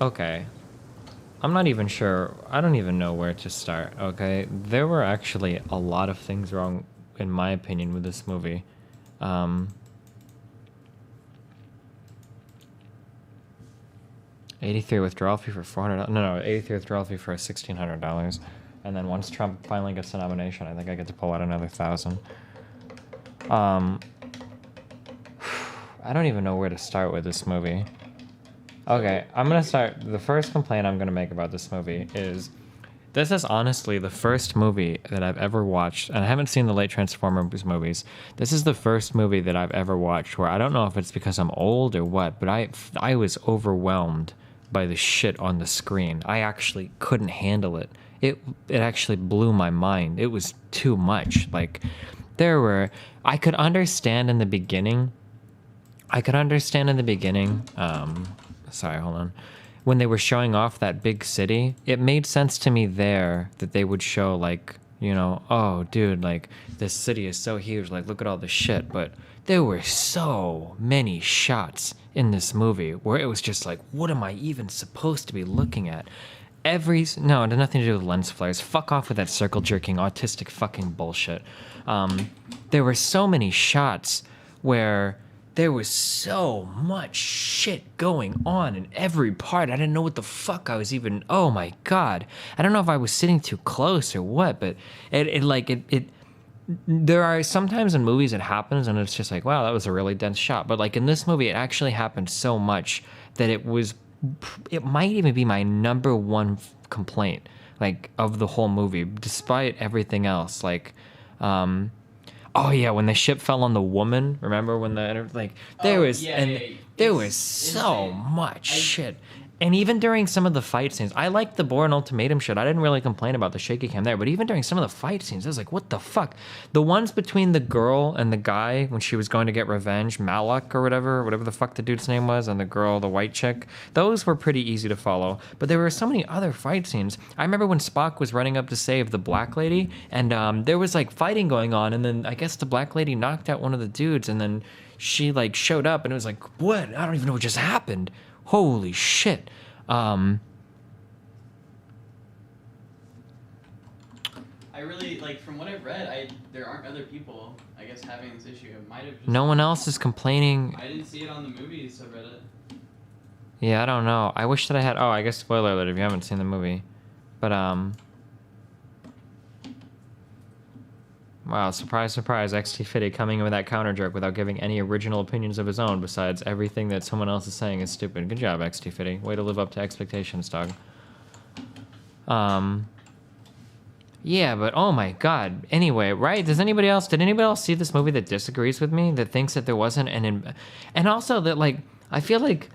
Okay. I'm not even sure. I don't even know where to start, okay? There were actually a lot of things wrong, in my opinion, with this movie. Um, 83 withdrawal fee for $400. No, 83 withdrawal fee for $1,600. And then once Trump finally gets the nomination, I think I get to pull out another 1,000. I don't even know where to start with this movie. Okay, I'm gonna start. The first complaint I'm gonna make about this movie is this is honestly the first movie that I've ever watched, and I haven't seen the late Transformers movies. This is the first movie that I've ever watched where I don't know if it's because I'm old or what, but I was overwhelmed by the shit on the screen. I actually couldn't handle it. It actually blew my mind. It was too much. Like I could understand in the beginning. Sorry, hold on. When they were showing off that big city, it made sense to me there that they would show, like, you know, oh, dude, like, this city is so huge, like, look at all the shit. But there were so many shots in this movie where it was just like, what am I even supposed to be looking at? No, it had nothing to do with lens flares. Fuck off with that circle jerking, autistic fucking bullshit. There were so many shots where there was so much shit going on in every part. I didn't know what the fuck I was even. Oh my god! I don't know if I was sitting too close or what, but it. There are sometimes in movies it happens and it's just like, wow, that was a really dense shot. But like in this movie, it actually happened so much that it might even be my number one complaint, like, of the whole movie, despite everything else. Like, oh yeah, when the ship fell on the woman, remember when there was so insane. much shit. And even during some of the fight scenes, I liked the Bourne Ultimatum shit. I didn't really complain about the shaky cam there, but even during some of the fight scenes, I was like, what the fuck? The ones between the girl and the guy when she was going to get revenge, Malak or whatever the fuck the dude's name was, and the girl, the white chick, those were pretty easy to follow. But there were so many other fight scenes. I remember when Spock was running up to save the black lady, and there was like fighting going on, and then I guess the black lady knocked out one of the dudes, and then she like showed up, and it was like, what? I don't even know what just happened. Holy shit. I really, like, from what I've read, there aren't other people, I guess, having this issue. It might have just... No one else is complaining. I didn't see it on the movie subreddit. Yeah, I don't know. I wish that I had... Oh, I guess spoiler alert if you haven't seen the movie. But, wow, surprise, surprise, XT Fitty coming in with that counter joke without giving any original opinions of his own besides everything that someone else is saying is stupid. Good job, XT Fitty. Way to live up to expectations, dog. Yeah, but oh my god. Anyway, right? Did anybody else see this movie that disagrees with me? That thinks that there wasn't and also that, like, I feel like...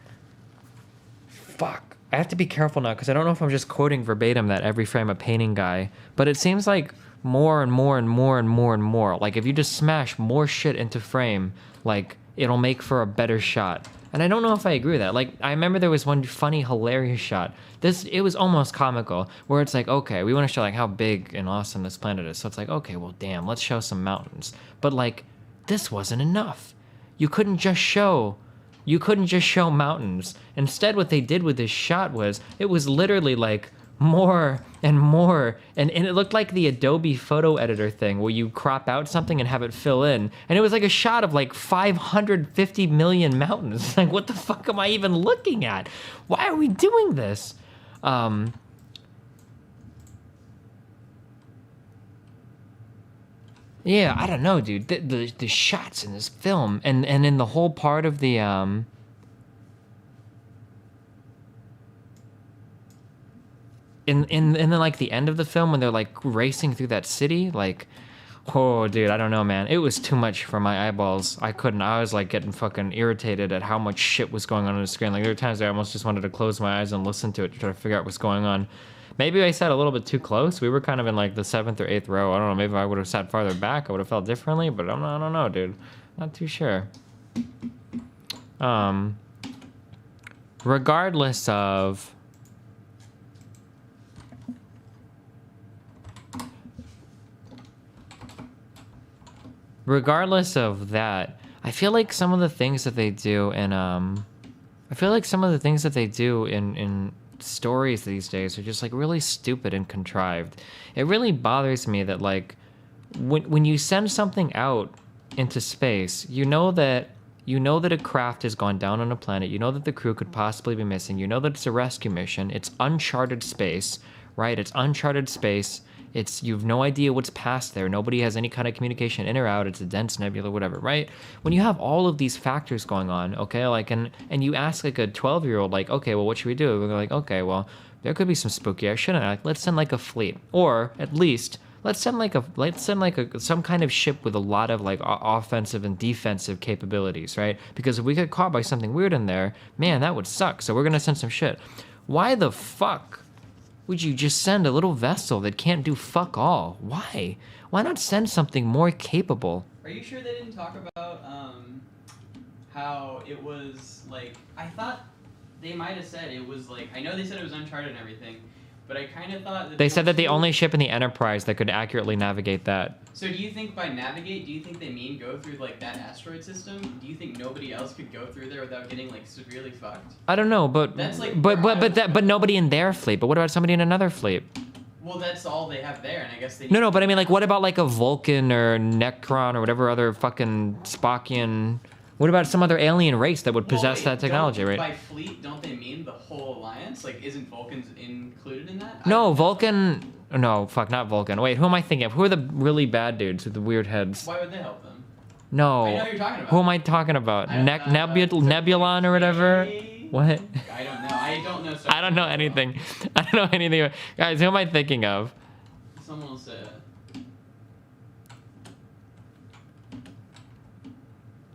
Fuck. I have to be careful now because I don't know if I'm just quoting verbatim that every frame a painting guy, but it seems like more and more and more and more and more. Like, if you just smash more shit into frame, like, it'll make for a better shot. And I don't know if I agree with that. Like, I remember there was one funny, hilarious shot. It was almost comical, where it's like, okay, we want to show, like, how big and awesome this planet is. So it's like, okay, well, damn, let's show some mountains. But, like, this wasn't enough. You couldn't just show mountains. Instead, what they did with this shot was, it was literally, like, more and more, and it looked like the Adobe photo editor thing where you crop out something and have it fill in, and it was like a shot of like 550 million mountains. Like, what the fuck am I even looking at? Why are we doing this? Yeah, I don't know, dude. The shots in this film and in the whole part of the in then like the end of the film when they're like racing through that city, like, oh dude, I don't know, man. It was too much for my eyeballs. I was like getting fucking irritated at how much shit was going on the screen. Like, there were times I almost just wanted to close my eyes and listen to it to try to figure out what's going on. Maybe I sat a little bit too close. We were kind of in like the 7th or 8th row. I don't know, maybe if I would have sat farther back I would have felt differently, but I don't know, dude. Not too sure. Regardless of that, I feel like some of the things that they do in I feel like some of the things that they do in stories these days are just like really stupid and contrived. It really bothers me that like when you send something out into space, you know that a craft has gone down on a planet. You know that the crew could possibly be missing. You know that it's a rescue mission. It's uncharted space, right? It's uncharted space. You've no idea what's past there. Nobody has any kind of communication in or out. It's a dense nebula, whatever, right? When you have all of these factors going on, okay, like and you ask like a 12-year-old, like, okay, well, what should we do? We're like, okay, well, there could be some spooky air, shouldn't I? Like, let's send like a fleet, or at least let's send like some kind of ship with a lot of like offensive and defensive capabilities, right? Because if we get caught by something weird in there, man, that would suck. So we're gonna send some shit. Why the fuck would you just send a little vessel that can't do fuck all? Why? Why not send something more capable? Are you sure they didn't talk about how it was like? I thought they might have said it was like. I know they said it was uncharted and everything, but I kind of thought that they said that the only ship in the Enterprise that could accurately navigate that. So do you think by navigate, do you think they mean go through like that asteroid system? Do you think nobody else could go through there without getting like severely fucked? I don't know, but That's like but nobody in their fleet. But what about somebody in another fleet? Well, that's all they have there, and I guess they. No, but I mean, like, what about like a Vulcan or Necron or whatever other fucking Spockian? What about some other alien race that would possess that technology, right? By fleet, don't they mean the whole alliance? Like, isn't Vulcans included in that? No, Vulcan. No, fuck, not Vulcan. Wait, who am I thinking of? Who are the really bad dudes with the weird heads? Why would they help them? No. I know who you're talking about. Who am I talking about? Nebulon or whatever? What? I don't know. I don't know. I don't know anything. I don't know anything. Guys, who am I thinking of? Someone will say it.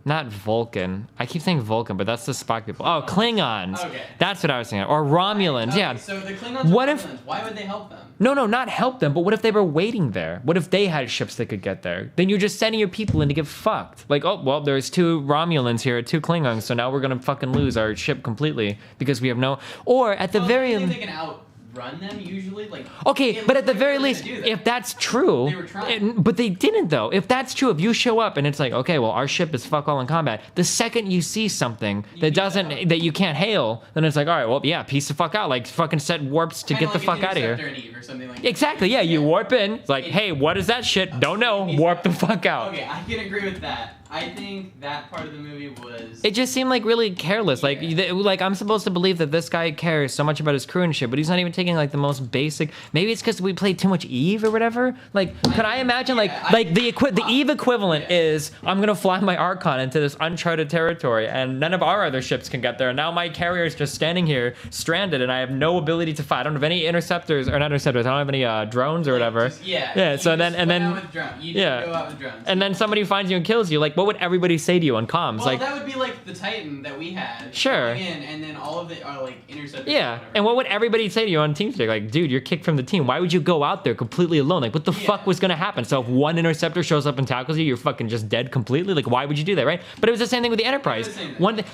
Not Vulcan. I keep saying Vulcan, but that's the Spock people. Oh, Klingons. Okay. That's what I was thinking. Or Romulans, Okay, yeah. So the Klingons What are if- Romulans. Why would they help them? No, not help them, but what if they were waiting there? What if they had ships that could get there? Then you're just sending your people in to get fucked. Like, oh, well, there's 2 Romulans here, 2 Klingons, so now we're gonna fucking lose our ship completely because we have no... Or at the very... I think they can outrun them usually. Like. Okay, but at the very they're least, gonna do that. if that's true... They were trying. But they didn't, though. If that's true, if you show up and it's like, okay, well, our ship is fuck all in combat, the second you see something that you can't hail, then it's like, all right, well, yeah, piece the fuck out. Like, fucking set warps to Kinda get the like fuck an out of here. Interceptor and Eve or something like that. Exactly, yeah, you warp in. It's like, hey, what is that shit? Don't know. Warp the fuck out. Okay, I can agree with that. I think that part of the movie was. It just seemed like really careless. Like, like I'm supposed to believe that this guy cares so much about his crew and shit, but he's not even taking like the most basic. Maybe it's because we played too much Eve or whatever. Like, could I imagine the Eve equivalent is I'm gonna fly my Archon into this uncharted territory and none of our other ships can get there. And now my carrier is just standing here stranded and I have no ability to fight. I don't have any interceptors or not interceptors. I don't have any drones or whatever. Yeah. So then Go out with drones. and then somebody finds you and kills you. Like, what would everybody say to you on comms? Well, like, that would be like the Titan that we had. Sure. coming in, and then all of it are like interceptors. yeah, and what would everybody say to you on TeamSpeak? Like, dude, you're kicked from the team. Why would you go out there completely alone? Like, what the fuck was gonna happen? So if one interceptor shows up and tackles you, you're fucking just dead completely. Like, why would you do that, right? But it was the same thing with the Enterprise.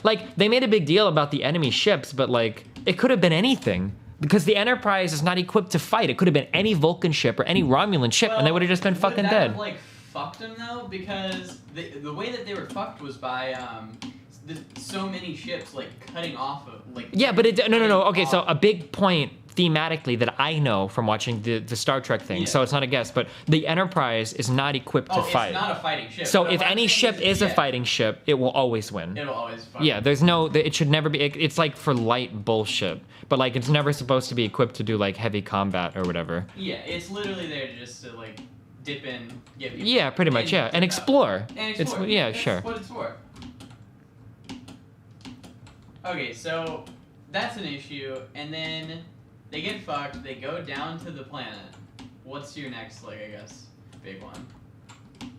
Like, they made a big deal about the enemy ships, but like, it could have been anything. Because the Enterprise is not equipped to fight. It could have been any Vulcan ship or any Romulan ship, and they would have just been fucking dead. Have, like, fucked them though, because the way that they were fucked was by so many ships like cutting off of like. Yeah, but no. Okay, so a big point thematically that I know from watching the Star Trek thing, so it's not a guess, but the Enterprise is not equipped to fight. It's not a fighting ship. So if any ship is a fighting ship, it will always win. It'll always fight. Yeah, it should never be, it's like for light bullshit, but like it's never supposed to be equipped to do like heavy combat or whatever. Yeah, it's literally there just to like dip in, get people. Yeah, pretty much, yeah, and explore. Sure. Sure. That's what it's for. Okay, so that's an issue, and then they get fucked, they go down to the planet. What's your next, like, I guess, big one?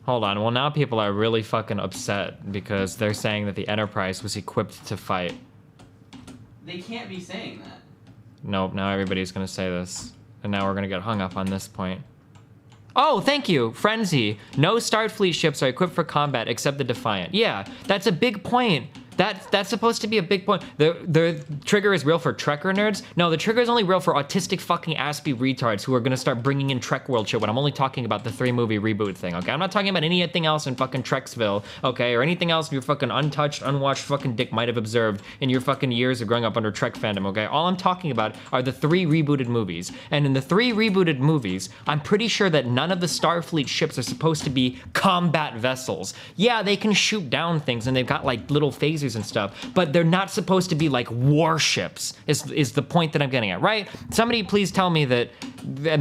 Hold on, well now people are really fucking upset because they're saying that the Enterprise was equipped to fight. They can't be saying that. Nope, now everybody's gonna say this. And now we're gonna get hung up on this point. Oh, thank you, Frenzy. No Starfleet ships are equipped for combat except the Defiant. Yeah, that's a big point That's supposed to be a big point. The trigger is real for Trekker nerds. No, the trigger is only real for autistic fucking Aspie retards who are gonna start bringing in Trek World shit when I'm only talking about the 3-movie reboot thing, okay? I'm not talking about anything else in fucking Treksville, okay? Or anything else your fucking untouched, unwatched fucking dick might have observed in your fucking years of growing up under Trek fandom, okay? All I'm talking about are the 3 rebooted movies. And in the 3 rebooted movies, I'm pretty sure that none of the Starfleet ships are supposed to be combat vessels. Yeah, they can shoot down things and they've got like little phasers and stuff, but they're not supposed to be like warships, is the point that I'm getting at, right? Somebody please tell me that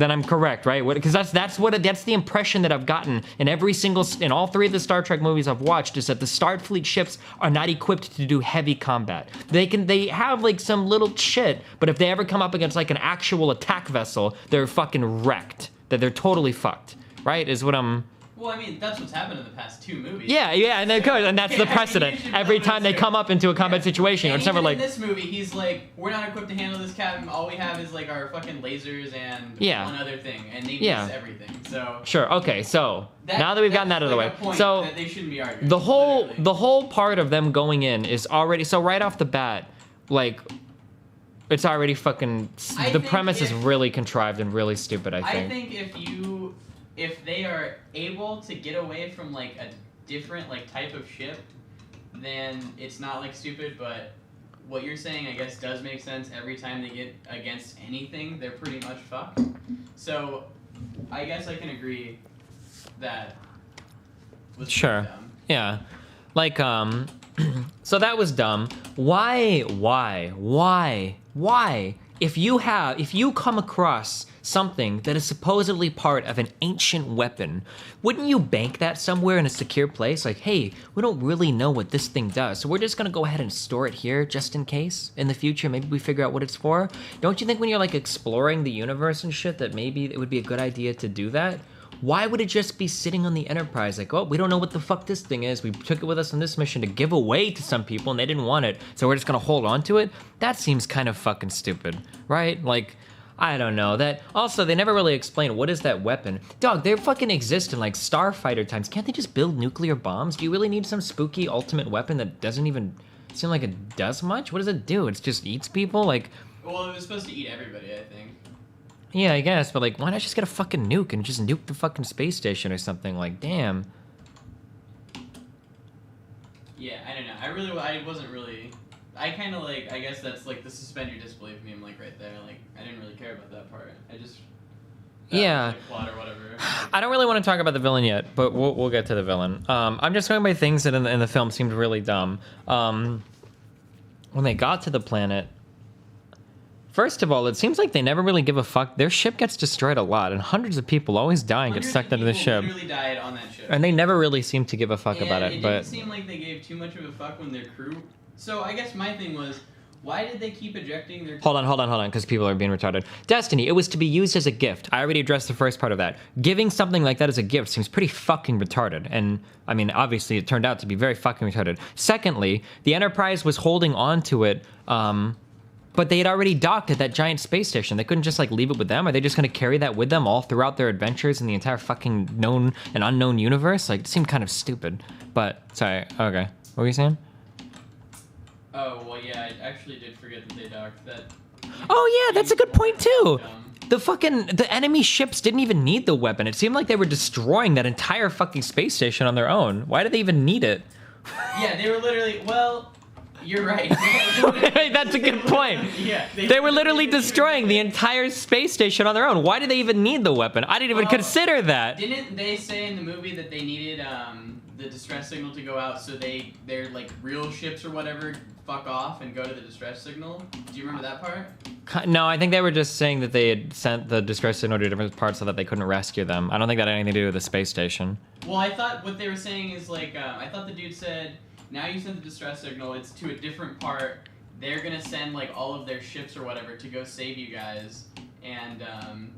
I'm correct, right? Because that's the impression that I've gotten in in all 3 of the Star Trek movies I've watched, is that the Starfleet ships are not equipped to do heavy combat. They have like some little shit, but if they ever come up against like an actual attack vessel, they're fucking wrecked. That they're totally fucked, right? Is what I'm... Well, I mean, that's what's happened in the past 2 movies. Yeah, and that's the precedent. Every time they come up into a combat situation, and it's never like... in this movie, he's like, we're not equipped to handle this, Captain. All we have is like our fucking lasers and one other thing, and they miss everything. So sure, okay, so now that we've gotten that out of the way, so that they shouldn't be arguing. the whole part of them going in is already, so right off the bat, like, it's already fucking... The premise is really contrived and really stupid, I think. I think if they are able to get away from like a different like type of ship, then it's not like stupid, but what you're saying I guess does make sense. Every time they get against anything, they're pretty much fucked. So I guess I can agree that was sure dumb. Yeah, like so that was dumb. Why if you come across something that is supposedly part of an ancient weapon, wouldn't you bank that somewhere in a secure place? Like, hey, we don't really know what this thing does, so we're just gonna go ahead and store it here just in case in the future maybe we figure out what it's for. Don't you think when you're like exploring the universe and shit that maybe it would be a good idea to do that? Why would it just be sitting on the Enterprise like, oh, we don't know what the fuck this thing is, we took it with us on this mission to give away to some people and they didn't want it, so we're just gonna hold on to it? That seems kind of fucking stupid, right? Like, I don't know. That also, they never really explain what is that weapon. Dog, they fucking exist in like Starfighter times. Can't they just build nuclear bombs? Do you really need some spooky ultimate weapon that doesn't even seem like it does much? What does it do? It just eats people? Like, well, it was supposed to eat everybody, I think. Yeah, I guess, but like, why not just get a fucking nuke and just nuke the fucking space station or something? Like, damn. Yeah, I don't know. I wasn't really... I kind of like, I guess that's like the suspend your disbelief meme, like right there. Like, I didn't really care about that part. I just... Yeah. Like, plot or whatever. I don't really want to talk about the villain yet, but we'll get to the villain. I'm just going by things that in the film seemed really dumb. When they got to the planet, first of all, it seems like they never really give a fuck. Their ship gets destroyed a lot, and hundreds of people always die and get sucked into the ship. Literally died on that ship. And they never really seem to give a fuck about it. It didn't seem like they gave too much of a fuck when their crew... So I guess my thing was, why did they keep ejecting their... Hold on, because people are being retarded. Destiny, it was to be used as a gift. I already addressed the first part of that. Giving something like that as a gift seems pretty fucking retarded. And, I mean, obviously it turned out to be very fucking retarded. Secondly, the Enterprise was holding on to it, but they had already docked at that giant space station. They couldn't just, like, leave it with them? Are they just going to carry that with them all throughout their adventures in the entire fucking known and unknown universe? Like, it seemed kind of stupid. But, sorry, okay. What were you saying? Oh, well, yeah, I actually did forget that they docked that. Oh, yeah, that's a good point, too. The enemy ships didn't even need the weapon. It seemed like they were destroying that entire fucking space station on their own. Why did they even need it? Yeah, they were literally, well, you're right. That's a good point. Yeah, they were literally destroying the entire space station on their own. Why did they even need the weapon? I didn't even consider that. Didn't they say in the movie that they needed the distress signal to go out so their like real ships or whatever fuck off and go to the distress signal? Do you remember that part? No, I think they were just saying that they had sent the distress signal to different parts so that they couldn't rescue them. I don't think that had anything to do with the space station. Well, I thought what they were saying is like, I thought the dude said, now you sent the distress signal, it's to a different part. They're gonna send like all of their ships or whatever to go save you guys, and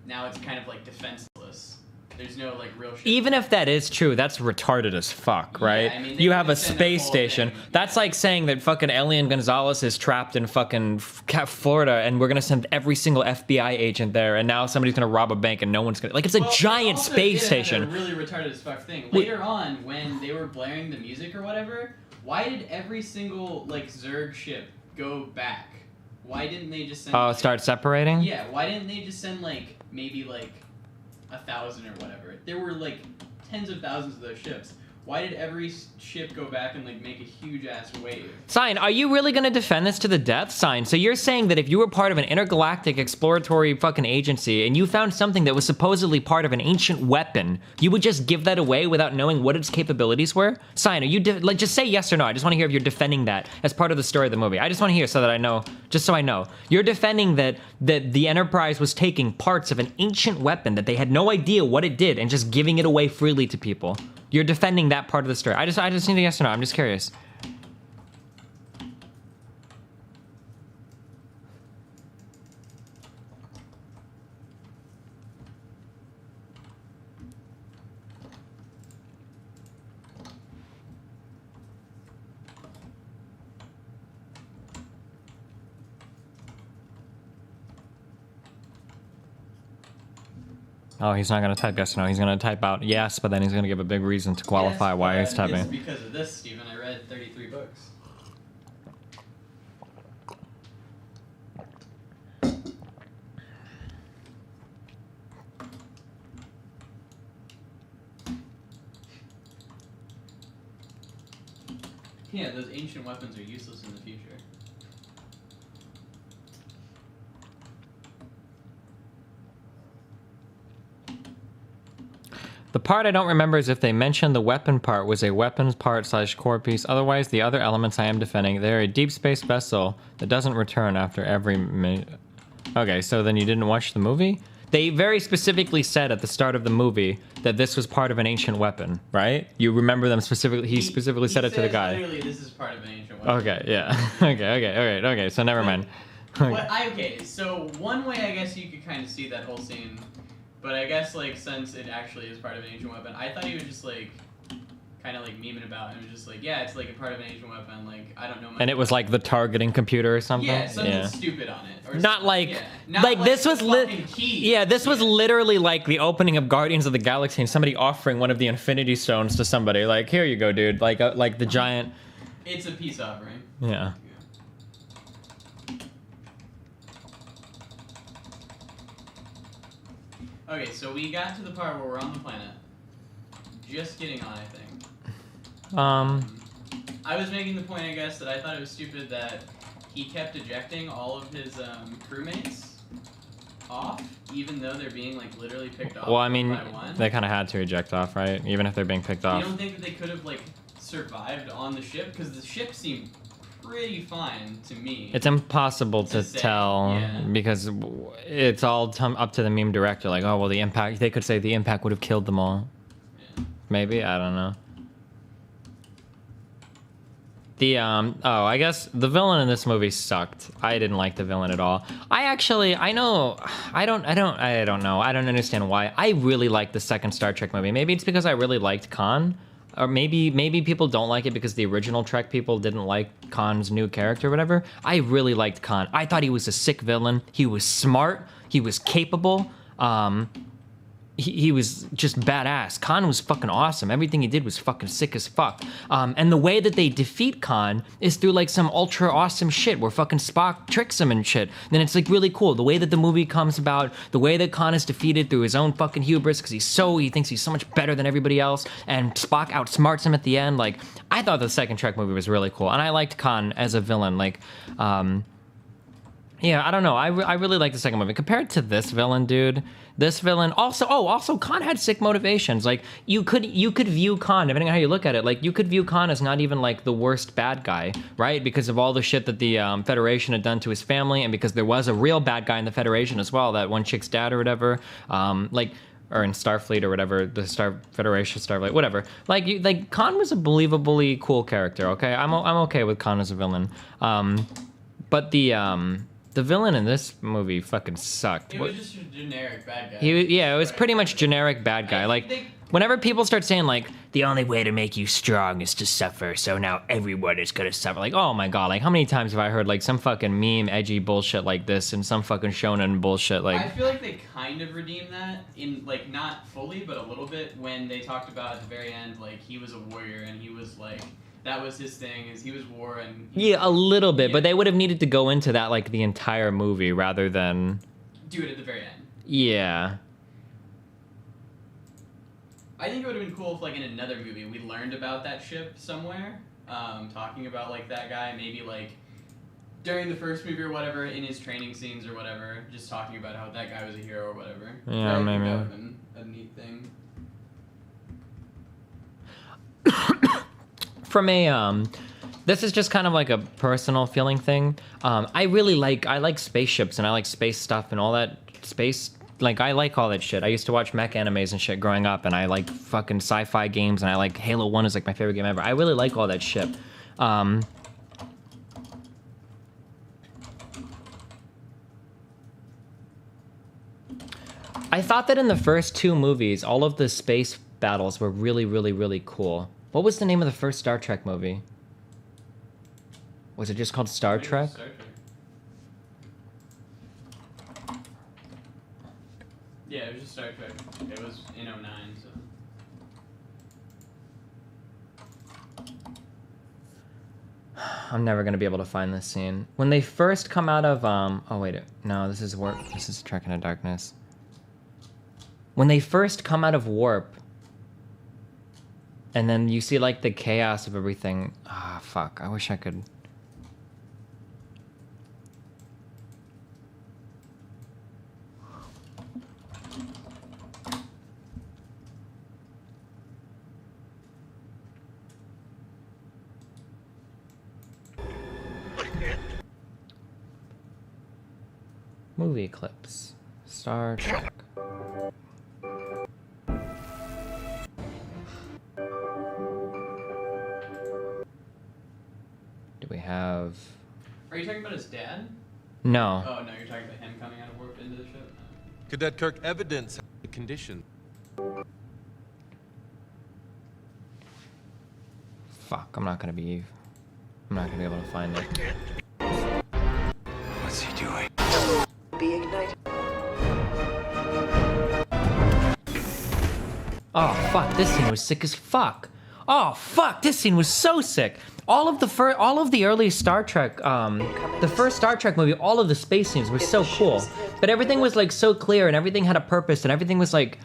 now it's kind of like defenseless. There's no like real ship. Even if that is true, that's retarded as fuck, right? Yeah, I mean, you have a space station. That's like saying that fucking Elian Gonzalez is trapped in fucking Florida and we're gonna send every single FBI agent there and now somebody's gonna rob a bank and no one's gonna... Like, it's a giant space station. A really retarded as fuck thing. Later on, when they were blaring the music or whatever, why did every single like Zerg ship go back? Why didn't they just send? Oh, like, start separating? Yeah, why didn't they just send like maybe like 1,000 or whatever? There were like tens of thousands of those ships. Why did every ship go back and like make a huge ass wave? Sign, are you really gonna defend this to the death? Sign, so you're saying that if you were part of an intergalactic exploratory fucking agency and you found something that was supposedly part of an ancient weapon, you would just give that away without knowing what its capabilities were? Sign, are you like just say yes or no? I just want to hear if you're defending that as part of the story of the movie. I just want to hear so that I know, just so I know. You're defending that the Enterprise was taking parts of an ancient weapon that they had no idea what it did and just giving it away freely to people. You're defending that part of the story. I just need a yes or no. I'm just curious. Oh, he's not going to type yes or no. He's going to type out yes, but then he's going to give a big reason to qualify Yes, why he's It's typing. because of this, Stephen. I read 33 books. Yeah, those ancient weapons are useless in the future. The part I don't remember is if they mentioned the weapon part was a weapons part / core piece. Otherwise, the other elements I am defending, they're a deep space vessel that doesn't return after every minute. Okay, so then you didn't watch the movie? They very specifically said at the start of the movie that this was part of an ancient weapon, right? You remember them specifically? He specifically said it to the guy. Literally, this is part of an ancient weapon. Okay, yeah. Okay, so never mind. Okay, so one way I guess you could kind of see that whole scene, but I guess like since it actually is part of an ancient weapon, I thought he was just like kind of like memeing about and was just like, yeah, it's like a part of an ancient weapon, like I don't know much. And it was like the targeting computer or something? Yeah, something stupid on it. Or Not like, yeah. Not like this was this was Yeah. literally like the opening of Guardians of the Galaxy and somebody offering one of the Infinity Stones to somebody. Like, here you go, dude. Like the giant. It's a peace offering. Yeah. Okay, so we got to the part where we're on the planet. Just getting on, I think. I was making the point, I guess, that I thought it was stupid that he kept ejecting all of his crewmates off, even though they're being like literally picked off. Well, I mean, one by one. they kind of had to eject off, right? Even if they're being picked off. You don't think that they could have like survived on the ship? Because the ship seemed pretty fine to me. It's impossible to say, tell yeah. because it's all up to the meme director. Like, oh, well, the impact, they could say the impact would have killed them all. Yeah. Maybe, I don't know. I guess the villain in this movie sucked. I didn't like the villain at all. I don't understand why. I really liked the second Star Trek movie. Maybe it's because I really liked Khan. Or maybe people don't like it because the original Trek people didn't like Khan's new character or whatever. I really liked Khan. I thought he was a sick villain. He was smart. He was capable. He was just badass. Khan was fucking awesome. Everything he did was fucking sick as fuck. And the way that they defeat Khan is through like some ultra awesome shit where fucking Spock tricks him and shit. Then it's like really cool. The way that the movie comes about, the way that Khan is defeated through his own fucking hubris because he thinks he's so much better than everybody else, and Spock outsmarts him at the end. Like, I thought the second Trek movie was really cool, and I liked Khan as a villain. Like, yeah, I don't know. I really like the second movie compared to this villain, dude. This villain also Khan had sick motivations. Like you could view Khan, depending on how you look at it, like you could view Khan as not even like the worst bad guy, right? Because of all the shit that the Federation had done to his family, and because there was a real bad guy in the Federation as well, that one chick's dad or whatever, or in Starfleet or whatever, the Federation, Starfleet, whatever. Like Khan was a believably cool character. Okay, I'm okay with Khan as a villain. But the villain in this movie fucking sucked. It was just a generic bad guy. It was pretty much generic bad guy. Like, whenever people start saying, like, the only way to make you strong is to suffer, so now everyone is gonna suffer. Like, oh my god, like, how many times have I heard, like, some fucking meme, edgy bullshit like this and some fucking shonen bullshit, like... I feel like they kind of redeemed that in, like, not fully, but a little bit when they talked about at the very end, like, he was a warrior and he was, like... that was his thing, is he was war and Yeah, a little bit, but Yeah. they would have needed to go into that like the entire movie rather than do it at the very end. yeah. I think it would have been cool if, like, in another movie, we learned about that ship somewhere, talking about, like, that guy, maybe, like, during the first movie or whatever, in his training scenes or whatever, just talking about how that guy was a hero or whatever. Yeah, I think maybe. that would have been a neat thing. From a this is just kind of like a personal feeling thing. I like spaceships and I like space stuff and all that space. Like I like all that shit. I used to watch mech animes and shit growing up, and I like fucking sci-fi games, and I like Halo 1 is like my favorite game ever. I really like all that shit. I thought that in the first two movies, all of the space battles were really, really, really cool. What was the name of the first Star Trek movie? Was it just called Star Trek? Star Trek. Yeah, it was just Star Trek. It was in 09, so. I'm never gonna be able to find this scene. When they first come out of oh wait, no, this is Warp. This is Trek Into Darkness. When they first come out of Warp, and then you see like the chaos of everything. Ah, fuck. I wish I could. Movie clips. Star Trek. Do we have... Are you talking about his dad? No. Oh, no, you're talking about him coming out of warp into the ship? Cadet Kirk, evidence the condition. Fuck, I'm not gonna be able to find it. What's he doing? Be ignited. Oh, fuck, this scene was sick as fuck. Oh, fuck, this scene was so sick. All of the early Star Trek, the first Star Trek movie, all of the space scenes were so cool. But everything was like so clear and everything had a purpose and everything was like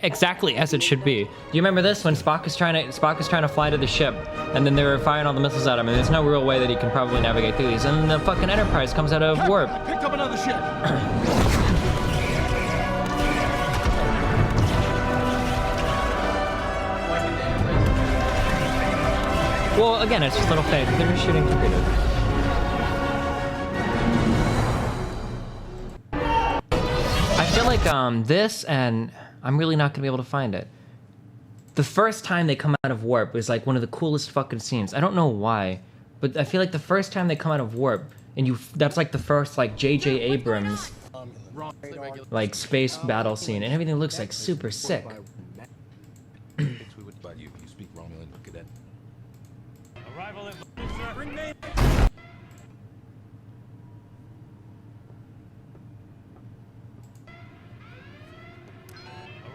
exactly as it should be. Do you remember this when Spock is trying to fly to the ship and then they were firing all the missiles at him and there's no real way that he can probably navigate through these and then the fucking Enterprise comes out of warp. Picked up another ship. Why did the Enterprise? Well, again, it's just little fake. They were shooting torpedoes. I feel like this, and I'm really not gonna be able to find it. The first time they come out of warp is like one of the coolest fucking scenes. I don't know why, but I feel like the first time they come out of warp, and that's like the first like J.J. Abrams like space battle scene, and everything looks like super sick. We would about you. You speak Romulan, Cadet. Arrival in Bring name.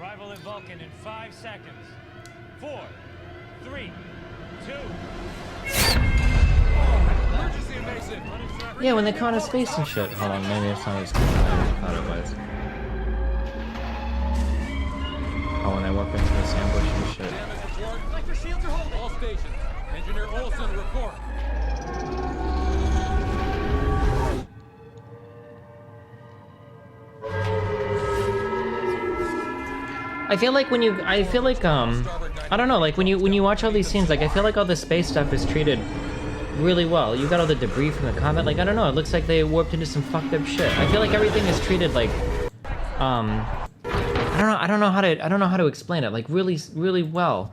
Arrival in Vulcan in 5 seconds. 4, 3, 2. Emergency invasive. Yeah, when they come out of space and shit. Hold on, maybe it's not as cool as I thought it was. Oh, when I walk into this ambush and shit. Damage report. Electric shields are holding. All stations. Engineer Olson, report. I feel like I don't know, like when you watch all these scenes, like I feel like all the space stuff is treated really well. You got all the debris from the comet, like I don't know, it looks like they warped into some fucked up shit. I feel like everything is treated like I don't know how to explain it, like really well.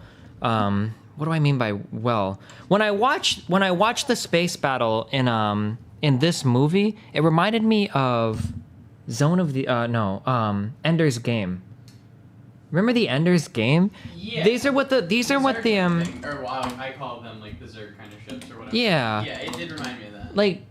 What do I mean by well? When I watched the space battle in this movie, it reminded me of Ender's Game. Remember the Ender's Game? Yeah. These are what the Or wow, I call them like the Zerg kind of ships or whatever. Yeah. Yeah, it did remind me of that. like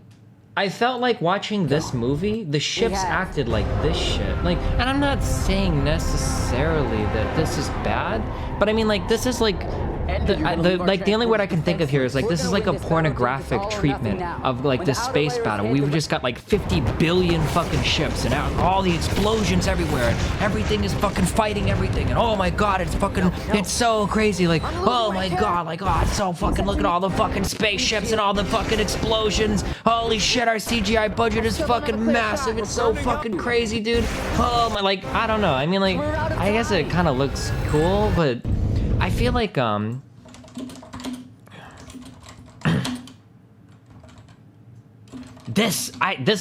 I felt like watching this movie, the ships acted like this shit. Like, and I'm not saying necessarily that this is bad, but I mean like this is like the only word I can think of here is like, this is like a pornographic treatment of like this space battle. We've just got like 50 billion fucking ships and all the explosions everywhere and everything is fucking fighting everything and oh my god, it's so crazy. Like, oh my god, like, oh, it's so fucking, look at all the fucking spaceships and all the fucking explosions. Holy shit, our CGI budget is fucking massive. It's so fucking crazy, dude. Oh my, like, I don't know. I mean, like, I guess it kind of looks cool, but I feel like, this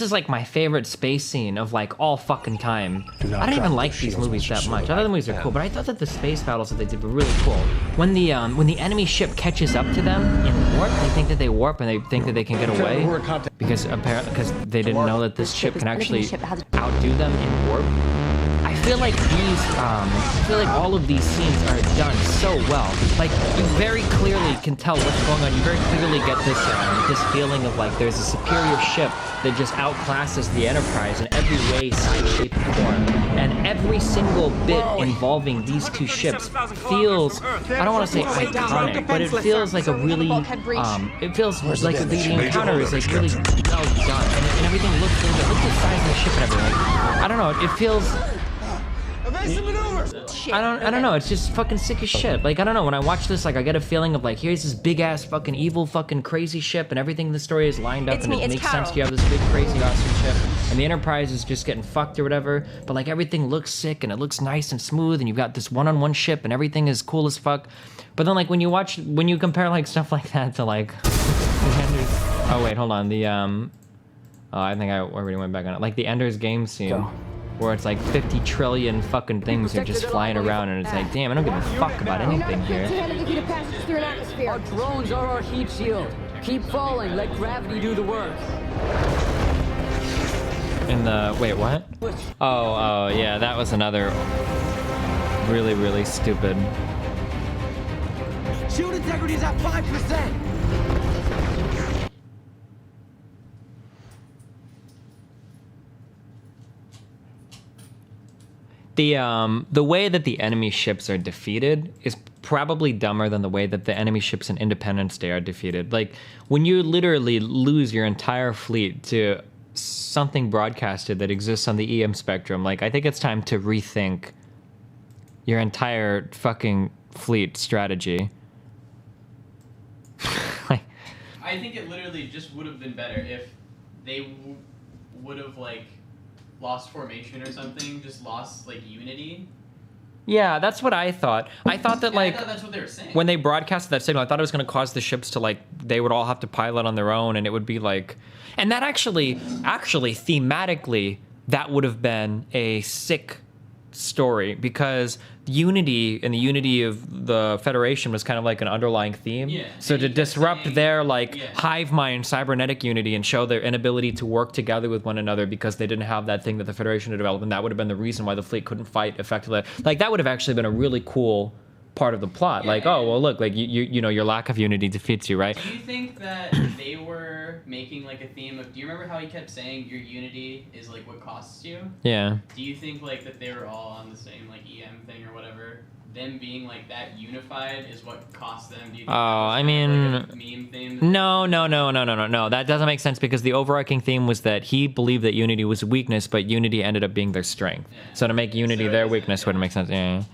is like my favorite space scene of like all fucking time. I don't even like these movies that much. I thought the movies are cool, but I thought that the space battles that they did were really cool. When the enemy ship catches up to them in warp, they think that they warp and they think that they can get away because they didn't know that this ship can actually outdo them in warp. I feel like all of these scenes are done so well. Like, you very clearly can tell what's going on. You very clearly get this feeling of like there's a superior ship that just outclasses the Enterprise in every way, size, shape, and form. And every single bit involving these two ships feels, I don't want to say iconic, but it feels like a really, it feels like the encounter is like really well done. And everything looks really good. Look at the size of the ship and everything. Like, I don't know, it feels... I don't know, it's just fucking sick as shit. Like, I don't know, when I watch this, like, I get a feeling of like, here's this big ass fucking evil fucking crazy ship and everything in the story is lined up and it makes sense. You have this big crazy awesome ship and the Enterprise is just getting fucked or whatever, but like everything looks sick and it looks nice and smooth and you've got this one-on-one ship and everything is cool as fuck. But then like when you compare like stuff like that to like oh wait, hold on, the I think I already went back on it. Like the Ender's Game scene. Where it's like 50 trillion fucking things are just flying around and it's like, damn, I don't give a fuck about anything here. Our drones are our heat shield. Keep falling, let gravity do the work. In the, wait, what? Oh, yeah, that was another really, really stupid. Shield integrity is at 5%. The way that the enemy ships are defeated is probably dumber than the way that the enemy ships in Independence Day are defeated. Like, when you literally lose your entire fleet to something broadcasted that exists on the EM spectrum, like, I think it's time to rethink your entire fucking fleet strategy. I think it literally just would have been better if they would have, like, lost formation or something, just lost like unity. Yeah, that's what I thought. I thought that like I thought that's what they were saying. When they broadcasted that signal, I thought it was going to cause the ships to like they would all have to pilot on their own, and it would be like, and that actually thematically that would have been a sick story because unity and the unity of the Federation was kind of like an underlying theme. Yeah. So to disrupt their like hive mind cybernetic unity and show their inability to work together with one another because they didn't have that thing that the Federation had developed, and that would have been the reason why the fleet couldn't fight effectively. Like that would have actually been a really cool part of the plot. Like, oh well, look, like you know, your lack of unity defeats you, right? Do you think that they were making like a theme of? Do you remember how he kept saying your unity is like what costs you? Yeah. Do you think like that they were all on the same like EM thing or whatever? Them being like that unified is what cost them. Do you think I mean, like a meme theme? No. That doesn't make sense because the overarching theme was that he believed that unity was a weakness, but unity ended up being their strength. Yeah. So to make unity their weakness wouldn't make sense. Yeah.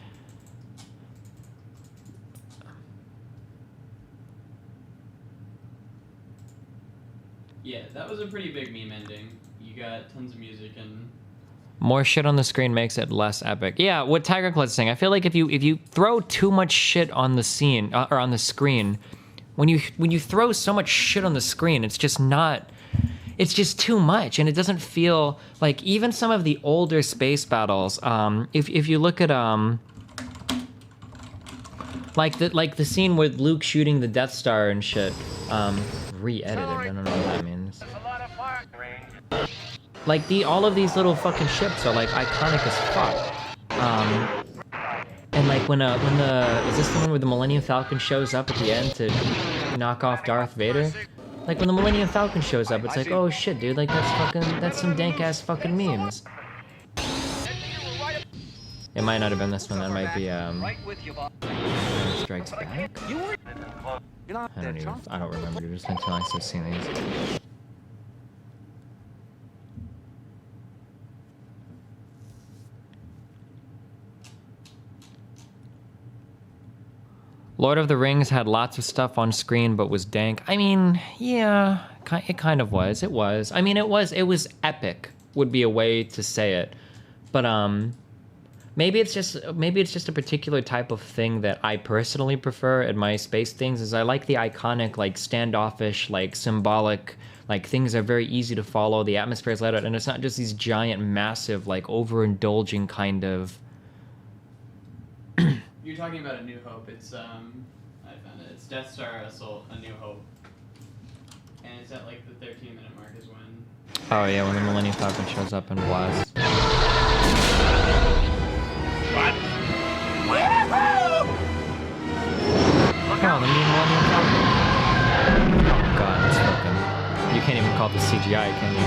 Yeah, that was a pretty big meme ending. You got tons of music and more shit on the screen makes it less epic. Yeah, what Tiger Claw's saying, I feel like if you throw too much shit on the scene or on the screen, when you throw so much shit on the screen, it's just too much, and it doesn't feel like even some of the older space battles. If you look at like the scene with Luke shooting the Death Star and shit, re-edited. I don't know what that means. Like all of these little fucking ships are like iconic as fuck. And like when is this the one where the Millennium Falcon shows up at the end to knock off Darth Vader? Like when the Millennium Falcon shows up, it's like, oh shit, dude, like that's some dank ass fucking memes. It might not have been this one. That might be Strikes Back? I don't remember, dude. It's been too long since I've seen these. Lord of the Rings had lots of stuff on screen, but was dank. I mean, yeah, it kind of was. It was. I mean, it was epic, would be a way to say it. But, maybe it's just a particular type of thing that I personally prefer in my space things, is I like the iconic, like, standoffish, like, symbolic, like, things are very easy to follow, the atmosphere is let out, and it's not just these giant, massive, like, overindulging kind of... You're talking about A New Hope. It's, I found it. It's Death Star Assault, A New Hope. And it's at, like, the 13-minute mark is when... Oh, yeah, when the Millennium Falcon shows up and blasts. What? Oh, the new Millennium Falcon. Oh, God, that's fucking... You can't even call it the CGI, can you?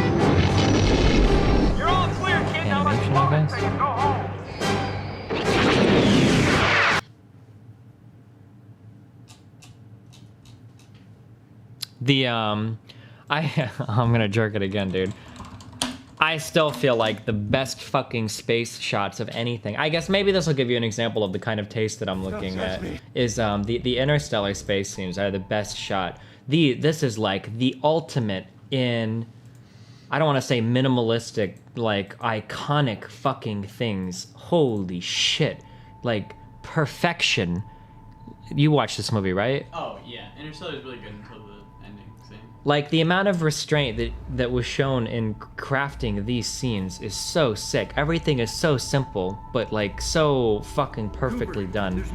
You're all clear, kid. Now let's Animation, I focus guess? and go home. I'm gonna jerk it again, dude. I still feel like the best fucking space shots of anything. I guess maybe this will give you an example of the kind of taste that I'm looking at. Is the interstellar space scenes are the best shot. This is like the ultimate in, I don't want to say minimalistic, like iconic fucking things. Holy shit. Like perfection. You watched this movie, right? Oh, yeah. Interstellar is really good until the ending scene. Like, the amount of restraint that was shown in crafting these scenes is so sick. Everything is so simple, but, like, so fucking perfectly done.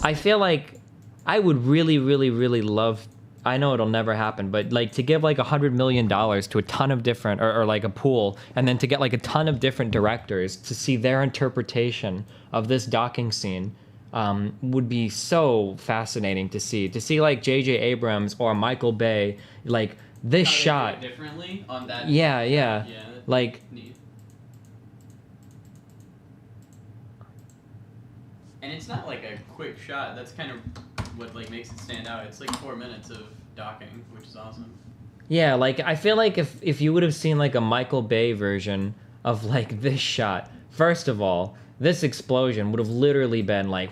I feel like I would really, really, really love... I know it'll never happen, but, like, to give, like, $100 million to a ton of different... Or, like, a pool, and then to get, like, a ton of different directors to see their interpretation of this docking scene... would be so fascinating to see. To see like J.J. Abrams or Michael Bay, like this How they shot. do it differently on that. Yeah. Yeah. Like, Neat. And it's not like a quick shot. That's kind of what like makes it stand out. It's like 4 minutes of docking, which is awesome. yeah, like I feel like if you would have seen like a Michael Bay version of like this shot, first of all, this explosion would have literally been like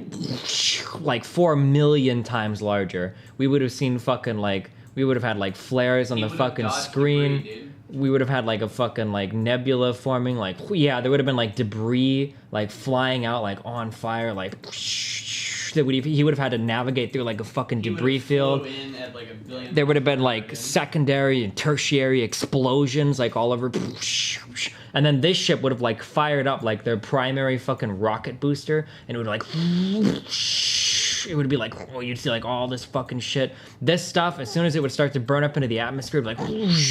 4 million times larger. We would have seen fucking like, we would have had like flares on the fucking screen. Debris, we would have had like a fucking like nebula forming, like, yeah, there would have been like debris like flying out like on fire, like that would he would have had to navigate through like a fucking debris field. In at, like, a billion There would have been like secondary and tertiary explosions like all over. And then this ship would have like fired up like their primary fucking rocket booster, and it would like, it would be like, oh, you'd see like all this fucking shit. This stuff, as soon as it would start to burn up into the atmosphere, like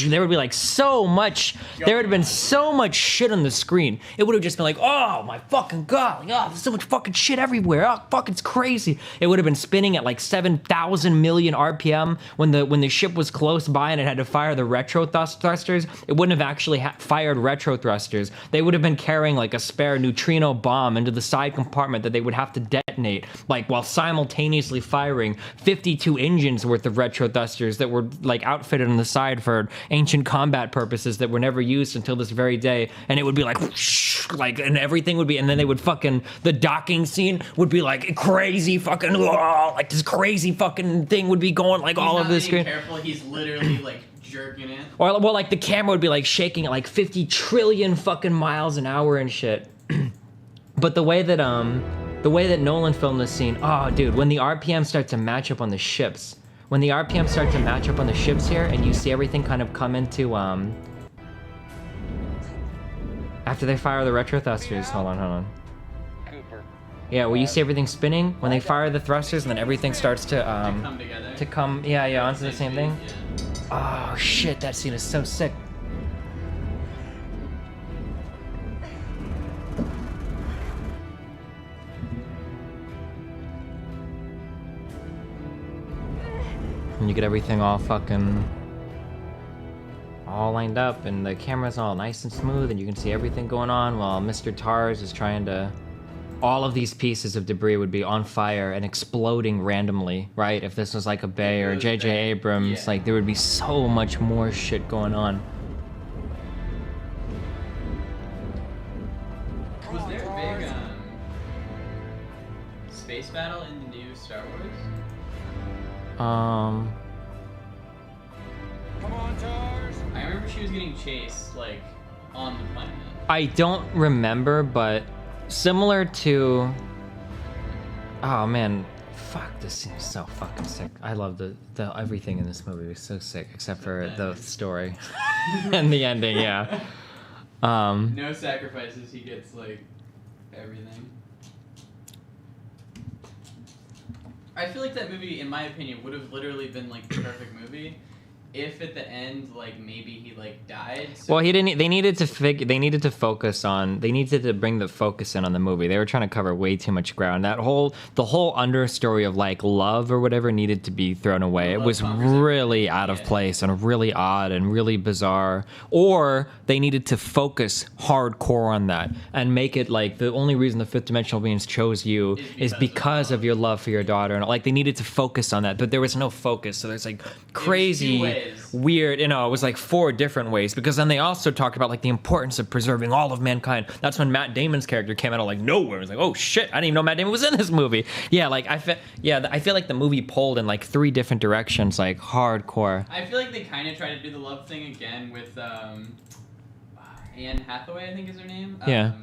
there would be like so much, there would have been so much shit on the screen. It would have just been like, oh my fucking God, like, oh, there's so much fucking shit everywhere. Oh fuck, it's crazy. It would have been spinning at like 7,000 million RPM when the ship was close by and it had to fire the retro thrusters. It wouldn't have actually fired retro thrusters. They would have been carrying like a spare neutrino bomb into the side compartment that they would have to detonate, like while simultaneously firing 52 engines worth of retro thrusters that were like outfitted on the side for ancient combat purposes that were never used until this very day. And it would be like, and everything would be, and then they would fucking, the docking scene would be like crazy fucking, like this crazy fucking thing would be going like all over the screen. Careful, he's literally like jerking it. Or well, like the camera would be like shaking at like 50 trillion fucking miles an hour and shit. But the way that Nolan filmed this scene, oh dude, when the RPM start to match up on the ships, when the RPM start to match up on the ships here, and you see everything kind of come into after they fire the retro thrusters. Hold on. Yeah, where you see everything spinning when they fire the thrusters, and then everything starts to Come together. onto the same thing. Yeah. Oh shit, that scene is so sick. And you get everything all lined up, and the camera's all nice and smooth, and you can see everything going on while Mr. Tars is trying to all of these pieces of debris would be on fire and exploding randomly, right? If this was like a Bay or J.J. Abrams, Yeah. like there would be so much more shit going on. Was there a big space battle in the new Star Wars? Come on, Tars. I remember she was getting chased like on the planet. I don't remember, but similar to... Oh man, fuck, this seems so fucking sick. I love the everything in this movie is so sick, except for the story and the ending, yeah. No sacrifices, he gets like everything. I feel like that movie, in my opinion, would have literally been like the perfect movie if at the end, like maybe he like died. So Well, he didn't. They needed to focus on. They needed to bring the focus in on the movie. They were trying to cover way too much ground. The whole understory of like love or whatever needed to be thrown away. It Love was conversation. really out of Yeah. place and really odd and really bizarre. Or they needed to focus hardcore on that and make it like the only reason the fifth dimensional beings chose you is because of your love for your daughter. And like they needed to focus on that, but there was no focus. So there's like crazy. ways. Weird, it was like 4 different ways, because then they also talked about like the importance of preserving all of mankind. That's when Matt Damon's character came out of like nowhere. It was like, oh shit, I didn't even know Matt Damon was in this movie. Yeah, like I feel like the movie pulled in like 3 different directions, like hardcore. I feel like they kind of tried to do the love thing again with Anne Hathaway, I think is her name. Yeah.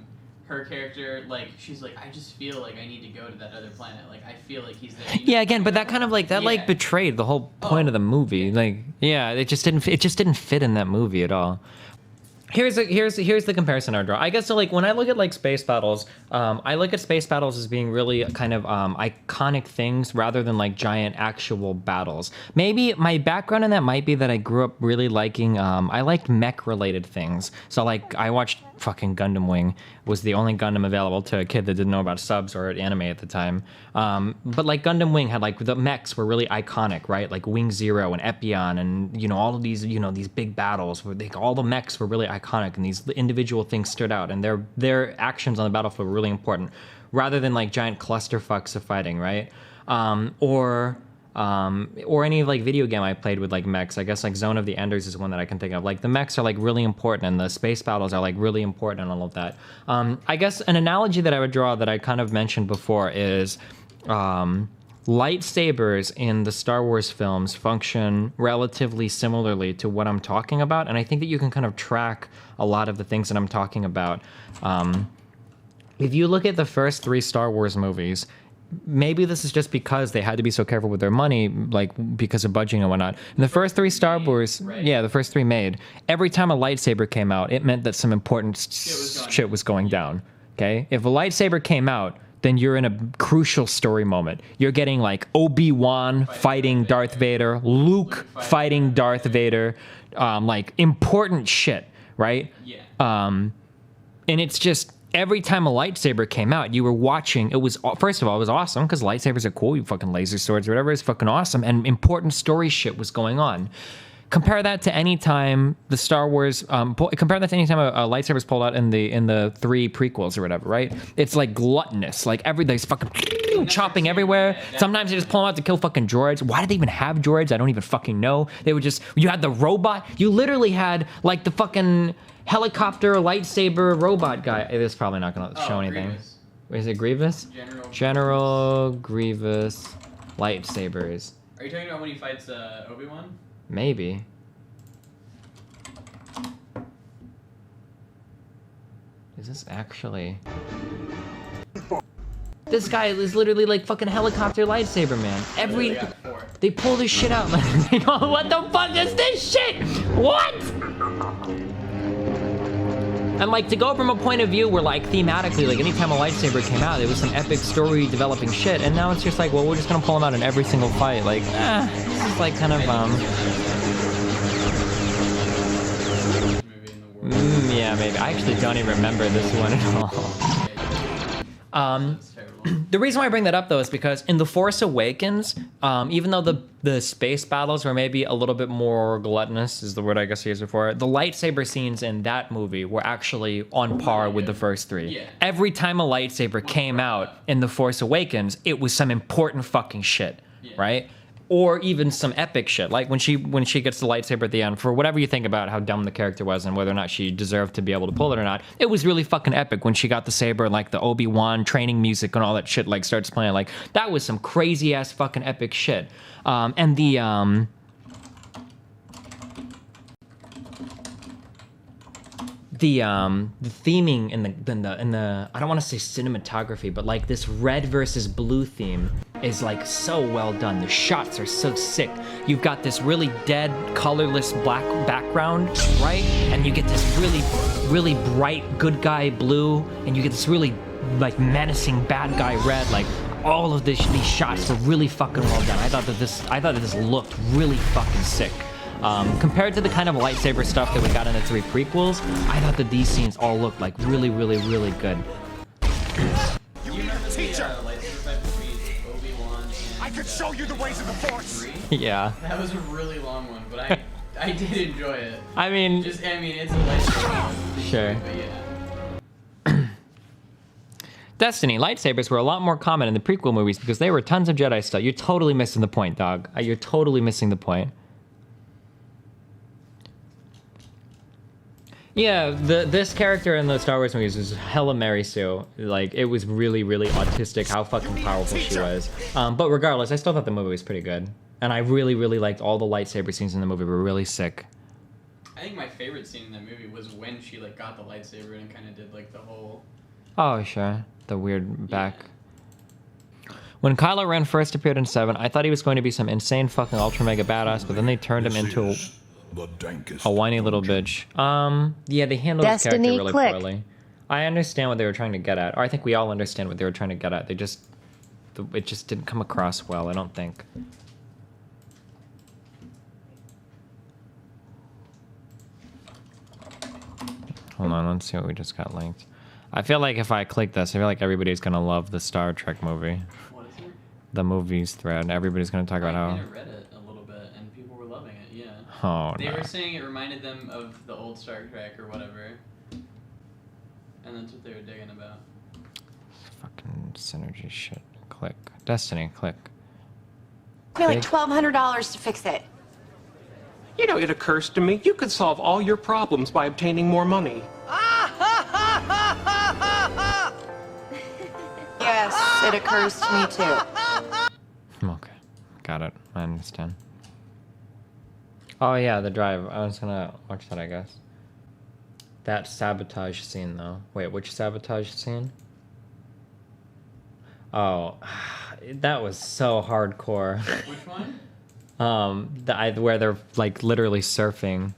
Her character, like, she's like, I just feel like I need to go to that other planet. Like, I feel like he's there. Yeah, again, but that kind of like like Yeah. betrayed the whole point of the movie. Like, yeah, it just didn't fit in that movie at all. Here's the comparison I draw. I guess so. Like when I look at like space battles, I look at space battles as being really kind of iconic things rather than like giant actual battles. Maybe my background in that might be that I grew up really liking. I liked mech related things. So like I watched fucking Gundam Wing. Was the only Gundam available to a kid that didn't know about subs or anime at the time. But like Gundam Wing had like the mechs were really iconic, right? Like Wing Zero and Epion and all of these these big battles where all the mechs were really iconic and these individual things stood out and their actions on the battlefield were really important, rather than like giant clusterfucks of fighting, right? Or any like video game I played with like mechs. I guess like Zone of the Enders is one that I can think of. Like the mechs are like really important and the space battles are like really important and all of that. I guess an analogy that I would draw that I kind of mentioned before is lightsabers in the Star Wars films function relatively similarly to what I'm talking about, and I think that you can kind of track a lot of the things that I'm talking about. If you look at the first 3 Star Wars movies, maybe this is just because they had to be so careful with their money, like because of budgeting and whatnot. In the first 3 Star Wars, yeah, the first 3 made, every time a lightsaber came out, it meant that some important shit was going down. Okay? If a lightsaber came out, then you're in a crucial story moment. You're getting like Obi-Wan fighting Darth Vader, Luke fighting Darth Vader, like important shit, right? Yeah. And it's just every time a lightsaber came out, you were watching. It was, first of all, it was awesome because lightsabers are cool. You fucking laser swords or whatever is fucking awesome, and important story shit was going on. Compare that to any time the Star Wars. Compare that to any time a lightsaber is pulled out in the 3 prequels or whatever, right? It's like gluttonous. Like everything's fucking chopping everywhere. Sometimes they just pull them out to kill fucking droids. Why did they even have droids? I don't even fucking know. They would just. You had the robot. You literally had like the fucking helicopter lightsaber robot guy. This is probably not gonna show anything. Grievous. Is it Grievous? General Grievous lightsabers. Are you talking about when he fights Obi-Wan? Maybe. Is this actually? This guy is literally like fucking helicopter lightsaber man. They got 4. They pull this shit out. They go, what the fuck is this shit? What? And like to go from a point of view where like thematically, like anytime a lightsaber came out, it was some epic story developing shit, and now it's just like, well, we're just gonna pull them out in every single fight. Like, this is like kind of Movie in the world. yeah, maybe. I actually don't even remember this one at all. It's terrible. The reason why I bring that up though is because in The Force Awakens, even though the space battles were maybe a little bit more gluttonous, is the word I guess I used before, the lightsaber scenes in that movie were actually on par with the first three. Yeah. Every time a lightsaber came out in The Force Awakens, it was some important fucking shit, right? Or even some epic shit, like when she gets the lightsaber at the end. For whatever you think about how dumb the character was and whether or not she deserved to be able to pull it or not, it was really fucking epic when she got the saber and like the Obi-Wan training music and all that shit like starts playing. Like that was some crazy ass fucking epic shit. And the theming in the I don't want to say cinematography, but like this red versus blue theme is like so well done. The shots are so sick. You've got this really dead, colorless black background, right? And you get this really bright good guy blue, and you get this really like menacing bad guy red. Like all of these shots were really fucking well done. I thought that this looked really fucking sick. Compared to the kind of lightsaber stuff that we got in the 3 prequels, I thought that these scenes all looked like really good. You remember the lightsaber fight between Obi-Wan and I could show you the ways of the Force. Yeah. That was a really long one, but I did enjoy it. I mean, it's a lightsaber fight. Sure. But yeah. Destiny, lightsabers were a lot more common in the prequel movies because they were tons of Jedi stuff. You're totally missing the point, dog. You're totally missing the point. Yeah, this character in the Star Wars movies was hella Mary Sue. Like, it was really autistic how fucking powerful she was. But regardless, I still thought the movie was pretty good. And I really liked all the lightsaber scenes in the movie. Were really sick. I think my favorite scene in that movie was when she like got the lightsaber and kind of did like the whole... Oh, sure. The weird back. When Kylo Ren first appeared in 7, I thought he was going to be some insane fucking ultra mega badass, but then they turned him into a whiny little bitch. Yeah, they handled his character really poorly. I understand what they were trying to get at. Or I think we all understand what they were trying to get at. It just didn't come across well, I don't think. Hold on, let's see what we just got linked. I feel like if I click this, I feel like everybody's gonna love the Star Trek movie. What is it? The movies thread. Everybody's gonna talk about how... I read it a little bit, and people were loving it, yeah. Oh, They were saying it reminded them of the old Star Trek or whatever. And that's what they were digging about. Fucking synergy shit. Click. Destiny, click. Pay like $1,200 to fix it. You know, it occurs to me, you could solve all your problems by obtaining more money. Yes, it occurs to me too. Okay. Got it. I understand. Oh yeah, the drive. I was gonna watch that, I guess. That sabotage scene, though. Wait, which sabotage scene? Oh, that was so hardcore. Which one? Where they're like literally surfing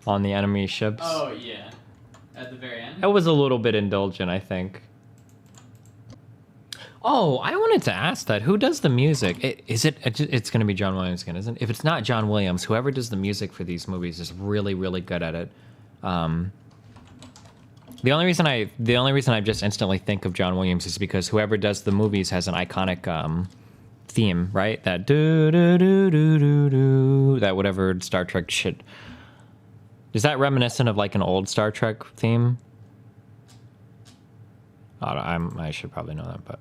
on the enemy ships. Oh yeah, at the very end. It was a little bit indulgent, I think. Oh, I wanted to ask that. Who does the music? It's going to be John Williams again, isn't it? If it's not John Williams, whoever does the music for these movies is really good at it. The only reason I just instantly think of John Williams is because whoever does the movies has an iconic theme, right? That do do do do do do, that whatever Star Trek shit. Is that reminiscent of like an old Star Trek theme? I should probably know that, but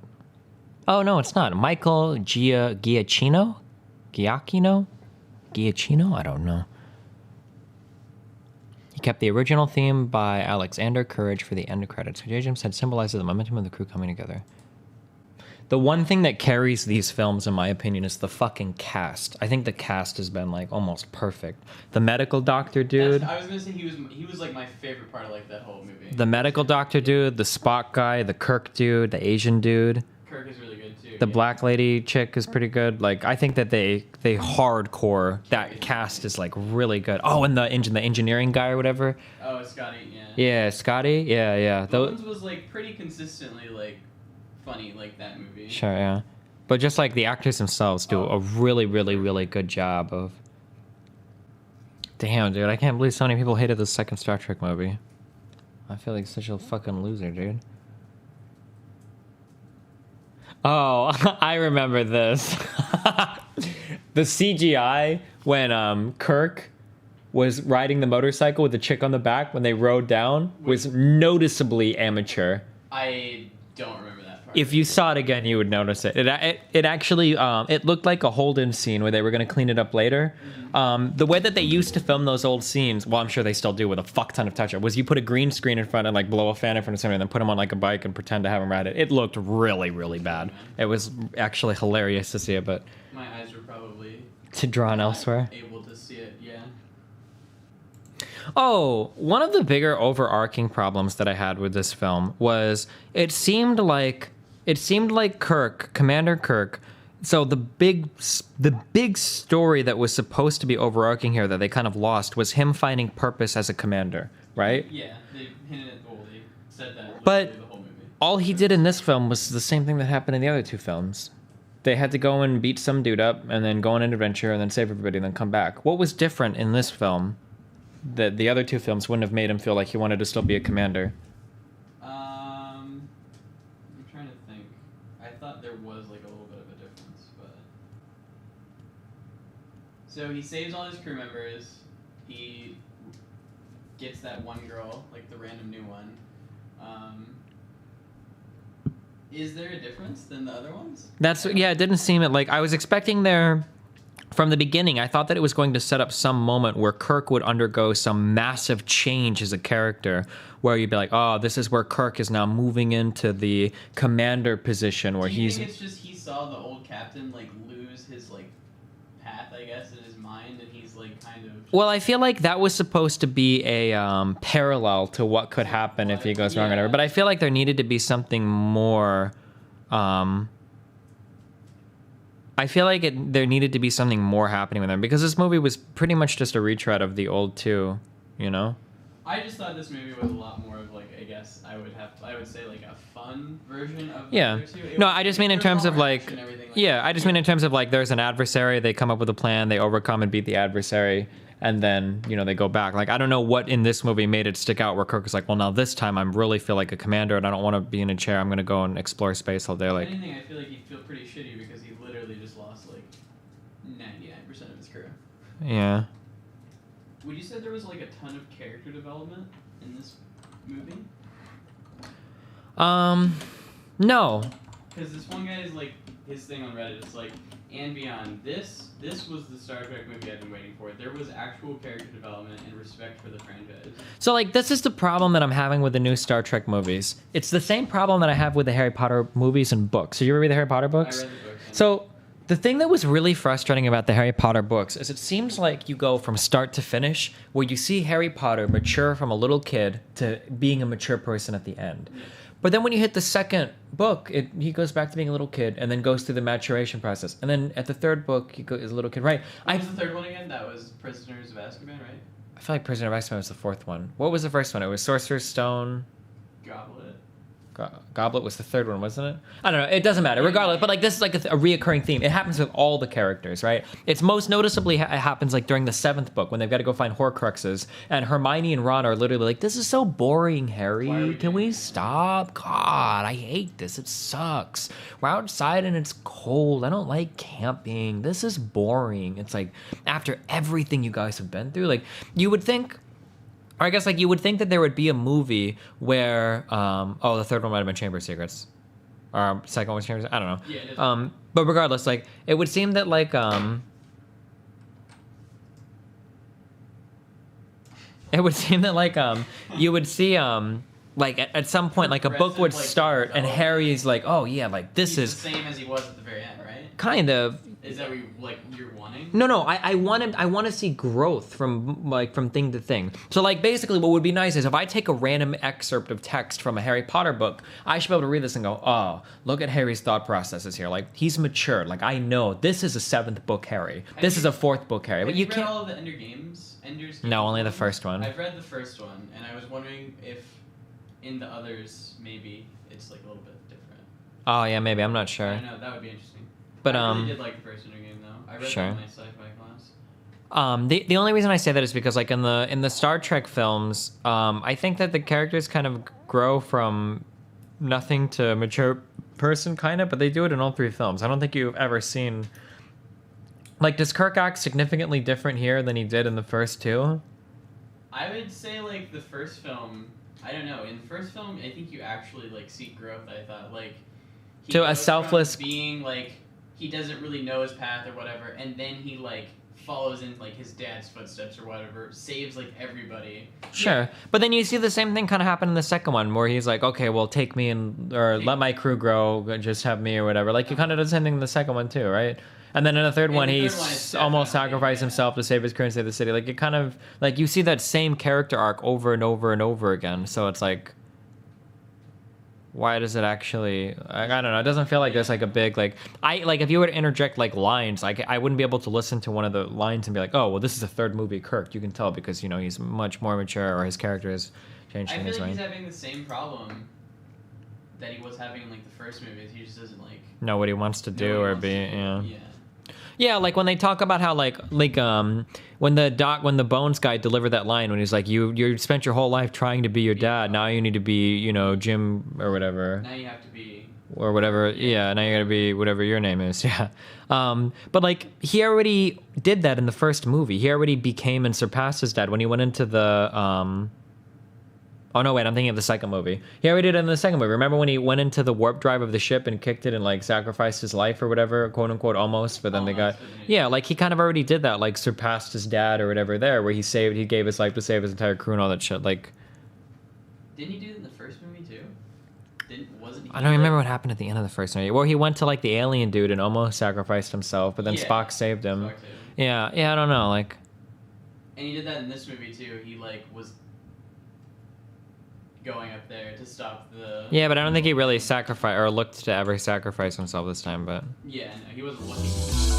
oh no, it's not. Michael Giacchino? Giacchino? I don't know. He kept the original theme by Alexander Courage for the end credits, which Jim said symbolizes the momentum of the crew coming together. The one thing that carries these films, in my opinion, is the fucking cast. I think the cast has been like almost perfect. The medical doctor dude. I was gonna say he was like my favorite part of like that whole movie. The medical doctor dude, the Spock guy, the Kirk dude, the Asian dude. Kirk is really good too. The black lady chick is pretty good. Like I think that they hardcore that cast is like really good. Oh, and the engineering guy or whatever. Oh, Scotty, yeah. Yeah, Scotty. Yeah. Bones was like pretty consistently like funny like that movie. Sure, yeah. But just like the actors themselves do a really good job of. Damn, dude, I can't believe so many people hated the second Star Trek movie. I feel like such a fucking loser, dude. Oh, I remember this. The CGI when Kirk was riding the motorcycle with the chick on the back when they rode down was noticeably amateur. I don't remember that part. If you saw it again, you would notice it. It actually it looked like a Holden scene where they were going to clean it up later. The way that they used to film those old scenes, well, I'm sure they still do with a fuck ton of touch-up, was you put a green screen in front and like blow a fan in front of somebody and then put them on like a bike and pretend to have them ride it. It looked really, really bad. It was actually hilarious to see it, but My eyes were probably drawn not elsewhere. able to see it, yeah. Oh, one of the bigger overarching problems that I had with this film was it seemed like Kirk, Commander Kirk. So the big story that was supposed to be overarching here that they kind of lost was him finding purpose as a commander, right? Yeah, they hinted at, well, they said that But literally the whole movie. all he did in this film was the same thing that happened in the other two films. They had to go and beat some dude up and then go on an adventure and then save everybody and then come back. What was different in this film that the other two films wouldn't have made him feel like he wanted to still be a commander? I'm trying to think. I thought there was like a little bit of a difference, but so he saves all his crew members. He gets that one girl, like the random new one. Is there a difference than the other ones? It didn't seem it like I was expecting there from the beginning. I thought that it was going to set up some moment where Kirk would undergo some massive change as a character, where you'd be like, oh, this is where Kirk is now moving into the commander position where Do you he's. think it's just he saw the old captain like lose his like path, I guess, in his mind, and he's like kind of. Well, I feel like that was supposed to be a parallel to what could happen if he goes wrong or whatever. But I feel like there needed to be something more. I feel like there needed to be something more happening with him because this movie was pretty much just a retread of the old two, you know? I just thought this movie was a lot more of like, I guess I would say like a fun version of the Yeah. other two. No, I just mean in There's terms more of like, action and everything yeah, that. I just mean in terms of like there's an adversary, they come up with a plan, they overcome and beat the adversary, and then, you know, they go back. Like, I don't know what in this movie made it stick out where Kirk was like, well, now this time I really feel like a commander and I don't want to be in a chair. I'm going to go and explore space all day. Like, If anything, I feel like he'd feel pretty shitty because he literally just lost like 99% of his crew. yeah. Would you say there was like a ton of character development in this movie? No. Because this one guy is like, his thing on Reddit is like, and beyond, this was the Star Trek movie I've been waiting for. There was actual character development and respect for the franchise. So, like, this is the problem that I'm having with the new Star Trek movies. It's the same problem that I have with the Harry Potter movies and books. Did you ever read the Harry Potter books? I read the books. So, the thing that was really frustrating about the Harry Potter books is it seems like you go from start to finish where you see Harry Potter mature from a little kid to being a mature person at the end. Yeah. But then when you hit the second book, he goes back to being a little kid and then goes through the maturation process. And then at the third book, he is a little kid. Right. What was the third one again? That was Prisoners of Azkaban, right? I feel like Prisoner of Azkaban was the fourth one. What was the first one? It was Sorcerer's Stone. Goblet. Goblet was the third one, wasn't it? I don't know. It doesn't matter. Regardless, but like this is like a reoccurring theme. It happens with all the characters, right? It's most noticeably it happens like during the seventh book when they've got to go find Horcruxes, and Hermione and Ron are literally like, "This is so boring, Harry. Can we stop? God, I hate this. It sucks. We're outside and it's cold. I don't like camping. This is boring." It's like after everything you guys have been through, like you would think. Or I guess like you would think that there would be a movie where the third one might have been Chamber of Secrets. Or second one was Chamber of Secrets. I don't know. Yeah, it is. But regardless, like it would seem that like it would seem that like you would see like at some point like a book would Progressive, like, start and development. Harry's like, oh yeah, like this He's is the same as he was at the very end, right? kind of. Is that what you're wanting? No, I want to see growth from thing to thing. So like basically what would be nice is if I take a random excerpt of text from a Harry Potter book, I should be able to read this and go, oh, look at Harry's thought processes here. Like he's mature. Like I know this is a seventh book Harry. This is a fourth book Harry. Have But you you read can't. all of the Ender's Games No, only the ones? first one. I've read the first one, and I was wondering if in the others maybe it's like a little bit different. Oh yeah, maybe I'm not I sure. don't know, that would be interesting. But I really did like the first Ender Game though. I read Sure. that in my sci-fi class. The only reason I say that is because like in the Star Trek films, I think that the characters kind of grow from nothing to mature person, kind of, but they do it in all 3 films. I don't think you've ever seen... Like, does Kirk act significantly different here than he did in the first 2? I would say, like, the first film, I don't know. In the first film, I think you actually, like, see growth, I thought. Like, he To a goes selfless... from being, like, he doesn't really know his path or whatever, and then he, like, follows in, like, his dad's footsteps or whatever, saves, like, everybody. Sure. Yeah. But then you see the same thing kind of happen in the second one, where he's like, okay, well, take me and... Or let my crew grow, just have me or whatever. Like, you kind of do the same thing in the second one, too, right? And then in the third one, the he third one is almost definitely, sacrificed himself to save his crew and save the city. Like, it kind of... Like, you see that same character arc over and over and over again. So it's like... Why does it actually... I don't know. It doesn't feel like there's, like, a big, like... Like, if you were to interject, like, lines, I wouldn't be able to listen to one of the lines and be like, oh, well, this is the third movie Kirk. You can tell because, you know, he's much more mature, or his character has changed I in feel his like he's way. having the same problem that he was having in, like, the first movies. He just doesn't, like... Know what he wants to know do what he or wants be... to do. Yeah. Yeah. Yeah, like when they talk about how when the Bones guy delivered that line when he's like, you spent your whole life trying to be your dad, now you need to be, you know, Jim or whatever. Now you have to be... Or whatever, yeah, now you gotta be whatever your name is, yeah. But like, he already did that in the first movie. He already became and surpassed his dad when he went into the, Oh, no, wait, I'm thinking of the second movie. He already did it in the second movie. Remember when he went into the warp drive of the ship and kicked it and, like, sacrificed his life or whatever, quote-unquote, almost, but then they got... Yeah, like, he kind of already did that, like, surpassed his dad or whatever there, where he gave his life to save his entire crew and all that shit, like... Didn't he do it in the first movie, too? Wasn't he... I don't remember what happened at the end of the first movie. Well, he went to, like, the alien dude and almost sacrificed himself, but then Yeah, Spock saved him. Spock saved him. Yeah, I don't know, like... And he did that in this movie, too. He, like, was... going up there to stop the... Yeah, but I don't think he really sacrificed or looked to ever sacrifice himself this time, but... Yeah, no, he wasn't looking.